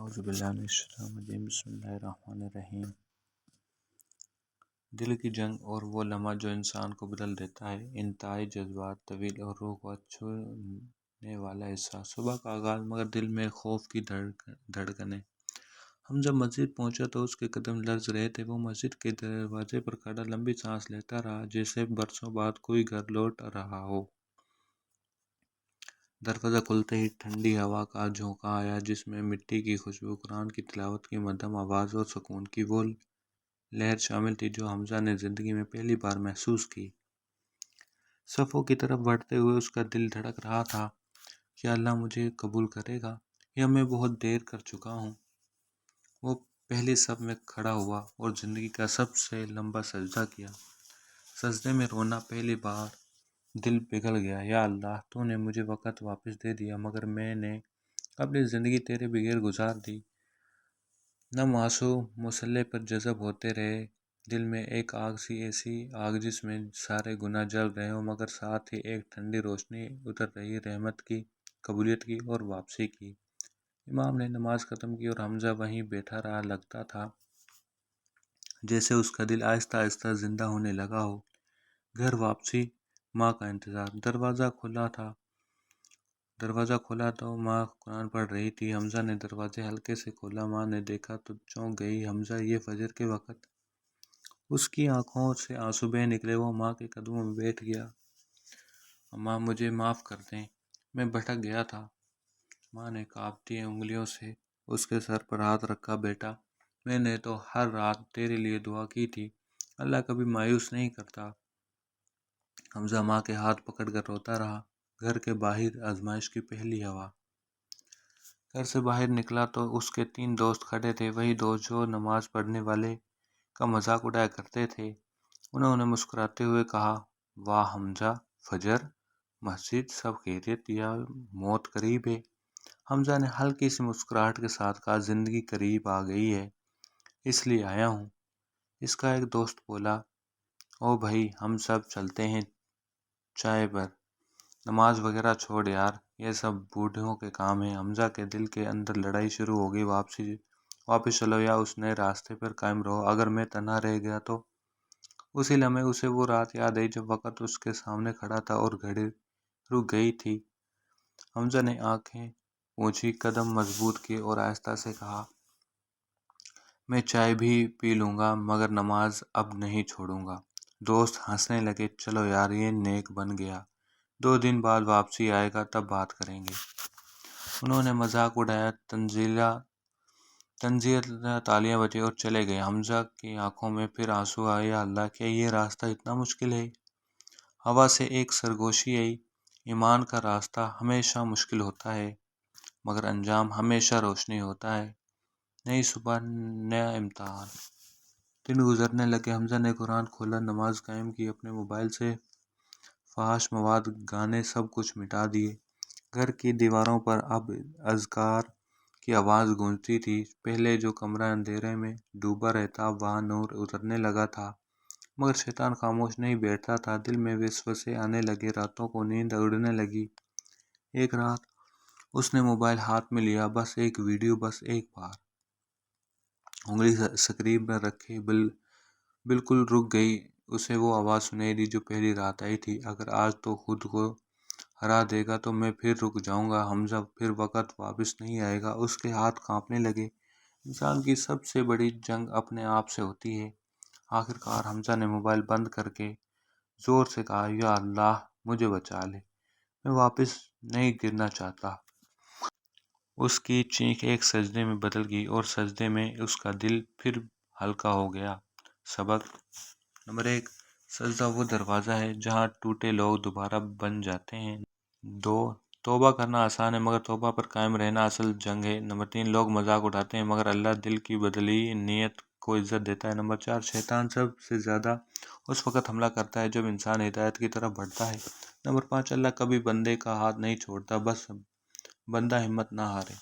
اعوذ باللہ من الشیطان الرجیم بسم اللہ الرحمن الرحیم۔ دل کی جنگ اور وہ لمحہ جو انسان کو بدل دیتا ہے، انتہائی جذبات، طویل اور روح کو چھونے والا احساس۔ صبح کا آغاز مگر دل میں خوف کی دھڑکنیں۔ ہم جب مسجد پہنچا تو اس کے قدم لرز رہے تھے۔ وہ مسجد کے دروازے پر کھڑا لمبی سانس لیتا رہا، جیسے برسوں بعد کوئی گھر لوٹ رہا ہو۔ دروازہ کھلتے ہی ٹھنڈی ہوا کا جھونکا آیا، جس میں مٹی کی خوشبو، قرآن کی تلاوت کی مدھم آواز اور سکون کی وہ لہر شامل تھی جو حمزہ نے زندگی میں پہلی بار محسوس کی۔ صفوں کی طرف بڑھتے ہوئے اس کا دل دھڑک رہا تھا، کیا اللہ مجھے قبول کرے گا یا میں بہت دیر کر چکا ہوں؟ وہ پہلی صف میں کھڑا ہوا اور زندگی کا سب سے لمبا سجدہ کیا۔ سجدے میں رونا پہلی بار دل پگھل گیا۔ یا اللہ، تو نے مجھے وقت واپس دے دیا، مگر میں نے اپنی زندگی تیرے بغیر گزار دی۔ نم آنسو مصلے پر جذب ہوتے رہے، دل میں ایک آگ سی، ایسی آگ جس میں سارے گناہ جل رہے ہوں، مگر ساتھ ہی ایک ٹھنڈی روشنی اتر رہی، رحمت کی، قبولیت کی اور واپسی کی۔ امام نے نماز ختم کی اور حمزہ وہیں بیٹھا رہا۔ لگتا تھا جیسے اس کا دل آہستہ آہستہ زندہ ہونے لگا ہو۔ گھر واپسی، ماں کا انتظار۔ دروازہ کھولا تو ماں قرآن پڑھ رہی تھی۔ حمزہ نے دروازے ہلکے سے کھولا۔ ماں نے دیکھا تو چونک گئی۔ حمزہ، یہ فجر کے وقت؟ اس کی آنکھوں سے آنسو بہہ نکلے۔ وہ ماں کے قدموں میں بیٹھ گیا۔ ماں، مجھے معاف کر دیں، میں بھٹک گیا تھا۔ ماں نے کانپتی انگلیوں سے اس کے سر پر ہاتھ رکھا۔ بیٹا، میں نے تو ہر رات تیرے لیے دعا کی تھی، اللہ کبھی مایوس نہیں کرتا۔ حمزہ ماں کے ہاتھ پکڑ کر روتا رہا۔ گھر کے باہر آزمائش کی پہلی ہوا۔ گھر سے باہر نکلا تو اس کے 3 دوست کھڑے تھے، وہی دوست جو نماز پڑھنے والے کا مذاق اڑایا کرتے تھے۔ انہوں نے مسکراتے ہوئے کہا، واہ حمزہ، فجر، مسجد، سب خیریت یا موت قریب ہے؟ حمزہ نے ہلکی سی مسکراہٹ کے ساتھ کہا، زندگی قریب آ گئی ہے، اس لیے آیا ہوں۔ اس کا ایک دوست بولا، او بھائی، ہم سب چلتے ہیں چائے پر، نماز وغیرہ چھوڑ یار، یہ سب بوڑھوں کے کام ہیں۔ حمزہ کے دل کے اندر لڑائی شروع ہو گئی، واپس چلو یا اس نئے راستے پر قائم رہو۔ اگر میں تنہا رہ گیا تو؟ اسی لمحے اسے وہ رات یاد آئی جب وقت اس کے سامنے کھڑا تھا اور گھڑی رک گئی تھی۔ حمزہ نے آنکھیں پوچھی، قدم مضبوط کیے اور آہستہ سے کہا، میں چائے بھی پی لوں گا مگر نماز اب نہیں چھوڑوں گا۔ دوست ہنسنے لگے، چلو یار، یہ نیک بن گیا، 2 دن بعد واپسی آئے گا، تب بات کریں گے۔ انہوں نے مذاق اڑایا، تنزیہ تالیاں بجیں اور چلے گئے۔ حمزہ کی آنکھوں میں پھر آنسو آئے۔ یا اللہ، کیا یہ راستہ اتنا مشکل ہے؟ ہوا سے ایک سرگوشی آئی، ایمان کا راستہ ہمیشہ مشکل ہوتا ہے مگر انجام ہمیشہ روشنی ہوتا ہے۔ نئی صبح، نیا امتحان۔ دن گزرنے لگے۔ حمزہ نے قرآن کھولا، نماز قائم کی، اپنے موبائل سے فحش مواد، گانے، سب کچھ مٹا دیے۔ گھر کی دیواروں پر اب اذکار کی آواز گونجتی تھی۔ پہلے جو کمرہ اندھیرے میں ڈوبا رہتا، اب وہاں نور اترنے لگا تھا، مگر شیطان خاموش نہیں بیٹھتا تھا۔ دل میں وسوسے آنے لگے، راتوں کو نیند اڑنے لگی۔ ایک رات اس نے موبائل ہاتھ میں لیا، بس ایک ویڈیو، بس ایک بار۔ انگلی سکرین پر رکھے بالکل رک گئی۔ اسے وہ آواز سنائی دی جو پہلی رات آئی تھی، اگر آج تو خود کو ہرا دے گا تو میں پھر رک جاؤں گا حمزہ، پھر وقت واپس نہیں آئے گا۔ اس کے ہاتھ کانپنے لگے۔ انسان کی سب سے بڑی جنگ اپنے آپ سے ہوتی ہے۔ آخر کار حمزہ نے موبائل بند کر کے زور سے کہا، یا اللہ، مجھے بچا لے، میں واپس نہیں گرنا چاہتا۔ اس کی چیخ ایک سجدے میں بدل گئی اور سجدے میں اس کا دل پھر ہلکا ہو گیا۔ سبق نمبر 1، سجدہ وہ دروازہ ہے جہاں ٹوٹے لوگ دوبارہ بن جاتے ہیں۔ 2، توبہ کرنا آسان ہے مگر توبہ پر قائم رہنا اصل جنگ ہے۔ نمبر 3، لوگ مذاق اڑاتے ہیں مگر اللہ دل کی بدلی نیت کو عزت دیتا ہے۔ نمبر 4، شیطان سب سے زیادہ اس وقت حملہ کرتا ہے جب انسان ہدایت کی طرف بڑھتا ہے۔ نمبر 5، اللہ کبھی بندے کا ہاتھ نہیں چھوڑتا، بس بندہ ہمت نہ ہارے۔